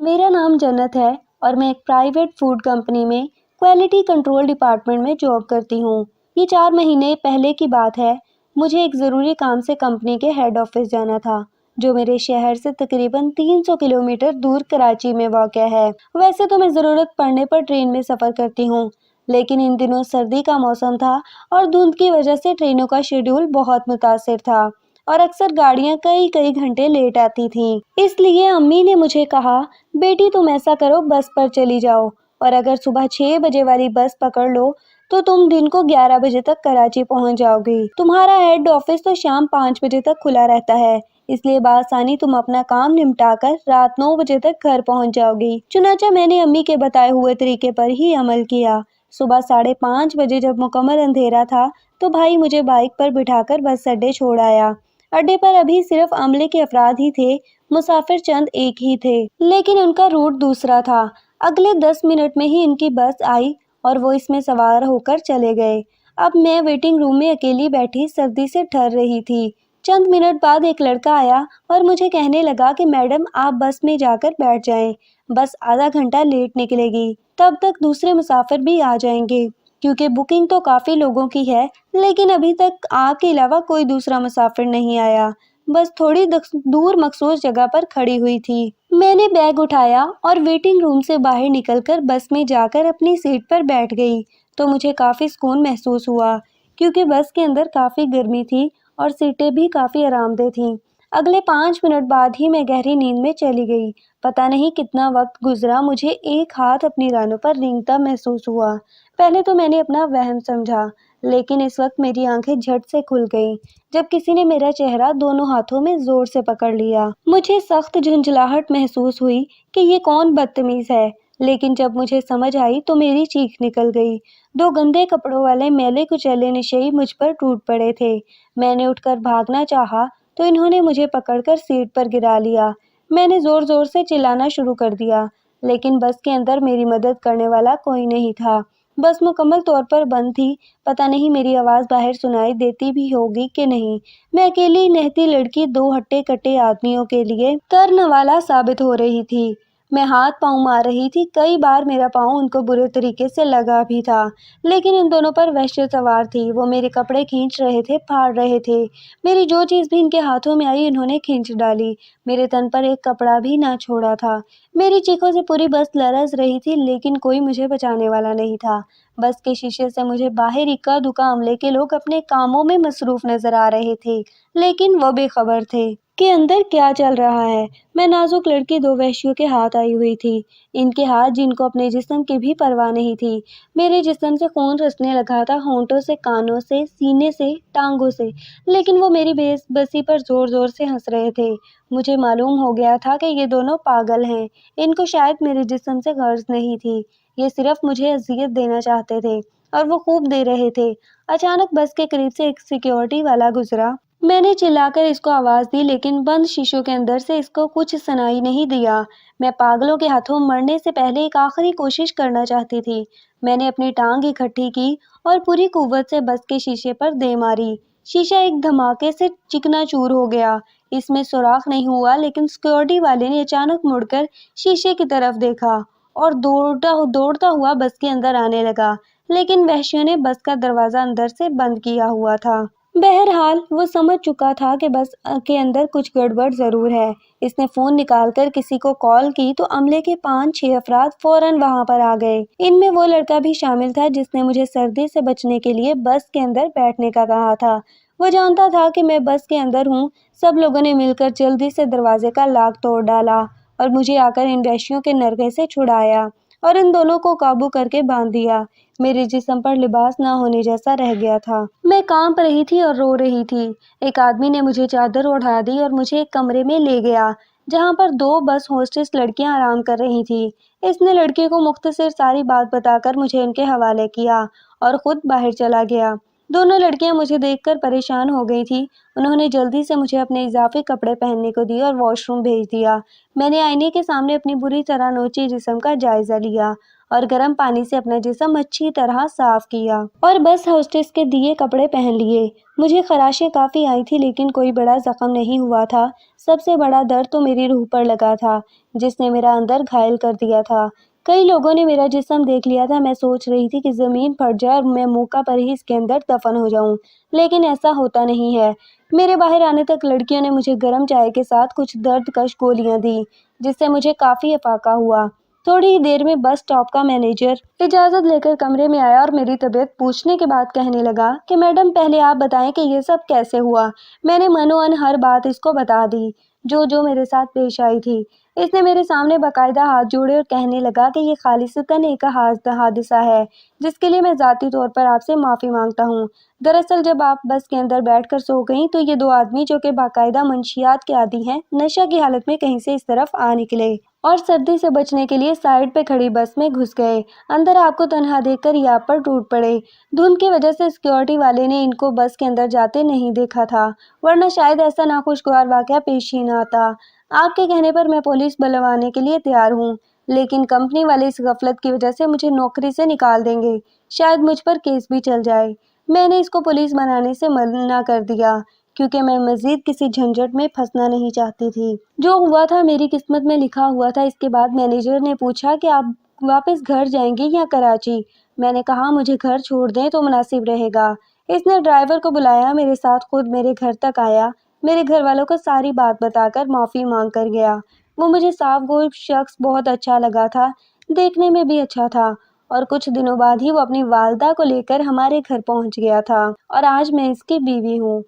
मेरा नाम जन्नत है और मैं एक प्राइवेट फूड कंपनी में क्वालिटी कंट्रोल डिपार्टमेंट में जॉब करती हूँ। ये 4 महीने पहले की बात है। मुझे एक ज़रूरी काम से कंपनी के हेड ऑफिस जाना था, जो मेरे शहर से तकरीबन 300 किलोमीटर दूर कराची में वाक़ है। वैसे तो मैं ज़रूरत पड़ने पर ट्रेन में सफ़र करती हूँ, लेकिन इन दिनों सर्दी का मौसम था और धुंध की वजह से ट्रेनों का शेड्यूल बहुत मुतासिर था और अक्सर गाड़ियां कई कई घंटे लेट आती थीं। इसलिए अम्मी ने मुझे कहा, बेटी तुम ऐसा करो, बस पर चली जाओ और अगर सुबह 6 बजे वाली बस पकड़ लो तो तुम दिन को 11 बजे तक कराची पहुंच जाओगी। तुम्हारा हेड ऑफिस तो शाम 5 बजे तक खुला रहता है, इसलिए बासानी तुम अपना काम निपटाकर रात 9 बजे तक घर पहुंच जाओगी। चुनाचा मैंने अम्मी के बताए हुए तरीके पर ही अमल किया। सुबह 5:30 बजे जब मुकम्मल अंधेरा था तो भाई मुझे बाइक पर बिठाकर बस अड्डे छोड़ आया। अड्डे पर अभी सिर्फ अमले के अफराद ही थे, मुसाफिर चंद एक ही थे, लेकिन उनका रूट दूसरा था। अगले 10 मिनट में ही इनकी बस आई और वो इसमें सवार होकर चले गए। अब मैं वेटिंग रूम में अकेली बैठी सर्दी से ठर रही थी। चंद मिनट बाद एक लड़का आया और मुझे कहने लगा कि मैडम आप बस में जाकर बैठ जाएं, बस आधा घंटा लेट निकलेगी, तब तक दूसरे मुसाफिर भी आ जाएंगे, क्योंकि बुकिंग तो काफ़ी लोगों की है, लेकिन अभी तक आपके अलावा कोई दूसरा मुसाफिर नहीं आया। बस थोड़ी दूर मखसूस जगह पर खड़ी हुई थी। मैंने बैग उठाया और वेटिंग रूम से बाहर निकलकर बस में जाकर अपनी सीट पर बैठ गई तो मुझे काफ़ी सुकून महसूस हुआ, क्योंकि बस के अंदर काफ़ी गर्मी थी और सीटें भी काफ़ी आरामदेह थीं। अगले 5 मिनट बाद ही मैं गहरी नींद में चली गई। पता नहीं कितना वक्त गुजरा, मुझे एक हाथ अपनी रानों पर रेंगता महसूस हुआ। पहले तो मैंने अपना वहम समझा, लेकिन इस वक्त मेरी आंखें झट से खुल गईं जब किसी ने मेरा चेहरा दोनों हाथों में जोर से पकड़ लिया। मुझे सख्त झुंझलाहट महसूस हुई कि ये कौन बदतमीज है, लेकिन जब मुझे समझ आई तो मेरी चीख निकल गई। 2 गंदे कपड़ों वाले मैले कुचैले नशेई मुझ पर टूट पड़े थे। मैंने उठकर भागना चाहा तो इन्होंने मुझे पकड़कर सीट पर गिरा लिया। मैंने जोर जोर से चिल्लाना शुरू कर दिया, लेकिन बस के अंदर मेरी मदद करने वाला कोई नहीं था। बस मुकम्मल तौर पर बंद थी। पता नहीं मेरी आवाज़ बाहर सुनाई देती भी होगी कि नहीं। मैं अकेली नहती लड़की 2 हट्टे-कट्टे आदमियों के लिए करनवाला साबित हो रही थी। मैं हाथ पाँव मार रही थी, कई बार मेरा पाँव उनको बुरे तरीके से लगा भी था, लेकिन इन दोनों पर वहशत सवार थी। वो मेरे कपड़े खींच रहे थे, फाड़ रहे थे। मेरी जो चीज़ भी इनके हाथों में आई इन्होंने खींच डाली। मेरे तन पर एक कपड़ा भी ना छोड़ा था। मेरी चीखों से पूरी बस लरज़ रही थी, लेकिन कोई मुझे बचाने वाला नहीं था। बस के शीशे से मुझे बाहर इक्का-दुक्का अमले के लोग अपने कामों में मसरूफ नजर आ रहे थे, लेकिन वो बेखबर थे कि अंदर क्या चल रहा है। मैं नाजुक लड़की 2 वहशियों के हाथ आई हुई थी। इनके हाथ जिनको अपने जिस्म की भी परवाह नहीं थी। मेरे जिस्म से खून रिसने लगा था, होंठों से, कानों से, सीने से, टांगों से, लेकिन वो मेरी बेबसी पर जोर जोर से हंस रहे थे। मुझे मालूम हो गया था कि ये दोनों पागल हैं। इनको शायद मेरे जिस्म से गर्ज नहीं थी, ये सिर्फ मुझे अजियत देना चाहते थे, और वो खूब दे रहे थे। अचानक बस के करीब से एक सिक्योरिटी वाला गुजरा। मैंने चिल्लाकर इसको आवाज़ दी, लेकिन बंद शीशों के अंदर से इसको कुछ सुनाई नहीं दिया। मैं पागलों के हाथों मरने से पहले एक आखिरी कोशिश करना चाहती थी। मैंने अपनी टांग इकट्ठी की और पूरी कुव्वत से बस के शीशे पर दे मारी। शीशा एक धमाके से चिकनाचूर हो गया। इसमें सुराख नहीं हुआ, लेकिन सिक्योरिटी वाले ने अचानक मुड़कर शीशे की तरफ देखा और दौड़ता हुआ बस के अंदर आने लगा, लेकिन वहशियों ने बस का दरवाज़ा अंदर से बंद किया हुआ था। बहरहाल वो समझ चुका था कि बस के अंदर कुछ गड़बड़ ज़रूर है। इसने फ़ोन निकालकर किसी को कॉल की तो अमले के 5-6 अफराद फ़ौरन वहाँ पर आ गए। इनमें वो लड़का भी शामिल था जिसने मुझे सर्दी से बचने के लिए बस के अंदर बैठने का कहा था। वो जानता था कि मैं बस के अंदर हूँ। सब लोगों ने मिलकर जल्दी से दरवाजे का लॉक तोड़ डाला और मुझे आकर इन वहशियों के नरगे से छुड़ाया और इन दोनों को काबू करके बांध दिया। मेरे जिस्म पर लिबास ना होने जैसा रह गया था। मैं कांप रही थी और रो रही थी। एक आदमी ने मुझे चादर ओढ़ा दी और मुझे एक कमरे में ले गया, जहां पर 2 बस होस्टेस लड़कियां आराम कर रही थी। इसने लड़की को मुख्तसर सारी बात बताकर मुझे उनके हवाले किया और खुद बाहर चला गया। दोनों लड़कियां मुझे देखकर परेशान हो गई थी। उन्होंने जल्दी से मुझे अपने इजाफी कपड़े पहनने को दिए और वॉशरूम भेज दिया। मैंने आईने के सामने अपनी बुरी तरह नोची जिस्म का जायजा लिया اور گرم پانی سے اپنا جسم اچھی طرح صاف کیا اور بس ہوسٹس کے دیے کپڑے پہن لیے۔ مجھے خراشیں کافی آئی تھی لیکن کوئی بڑا زخم نہیں ہوا تھا۔ سب سے بڑا درد تو میری روح پر لگا تھا جس نے میرا اندر گھائل کر دیا تھا۔ کئی لوگوں نے میرا جسم دیکھ لیا تھا۔ میں سوچ رہی تھی کہ زمین پھٹ جائے اور میں موقع پر ہی اس کے اندر دفن ہو جاؤں، لیکن ایسا ہوتا نہیں ہے۔ میرے باہر آنے تک لڑکیوں نے مجھے گرم چائے کے ساتھ کچھ درد کش گولیاں دیں جس سے مجھے کافی افاقہ ہوا۔ تھوڑی ہی دیر میں بس اسٹاپ کا مینیجر اجازت لے کر کمرے میں آیا اور میری طبیعت پوچھنے کے بعد کہنے لگا کہ میڈم پہلے آپ بتائیں کہ یہ سب کیسے ہوا۔ میں نے من ہر بات اس کو بتا دی جو میرے ساتھ پیش آئی تھی۔ اس نے میرے سامنے باقاعدہ ہاتھ جوڑے اور کہنے لگا کہ یہ خالصتاً ایک حادثہ ہے جس کے لیے میں ذاتی طور پر آپ سے معافی مانگتا ہوں۔ دراصل جب آپ بس کے اندر بیٹھ کر سو گئیں تو یہ دو آدمی جو کہ باقاعدہ منشیات کے عادی ہیں، نشہ کی حالت میں کہیں سے اس طرف آ نکلے اور سردی سے بچنے کے لیے سائڈ پہ کھڑی بس میں گھس گئے۔ اندر آپ کو تنہا دیکھ کر یہ آپ پر ٹوٹ پڑے۔ دھند کی وجہ سے سیکورٹی والے نے ان کو بس کے اندر جاتے نہیں دیکھا تھا، ورنہ شاید ایسا ناخوشگوار واقعہ پیش ہی نہ آتا۔ آپ کے کہنے پر میں پولیس بلوانے کے لیے تیار ہوں، لیکن کمپنی والے اس غفلت کی وجہ سے مجھے نوکری سے نکال دیں گے۔ شاید مجھ پر کیس بھی چل جائے۔ میں نے اس کو پولیس بنانے سے منع کر دیا کیونکہ میں مزید کسی جھنجٹ میں پھنسنا نہیں چاہتی تھی۔ جو ہوا تھا میری قسمت میں لکھا ہوا تھا۔ اس کے بعد مینیجر نے پوچھا کہ آپ واپس گھر جائیں گے یا کراچی؟ میں نے کہا مجھے گھر چھوڑ دیں تو مناسب رہے گا۔ اس نے ڈرائیور کو بلایا، میرے ساتھ خود میرے گھر تک آیا، میرے گھر والوں کو ساری بات بتا کر معافی مانگ کر گیا۔ وہ مجھے صاف گوئی شخص بہت اچھا لگا تھا، دیکھنے میں بھی اچھا تھا، اور کچھ دنوں بعد ہی وہ اپنی والدہ کو لے کر ہمارے گھر پہنچ گیا تھا اور آج میں اس کی بیوی ہوں۔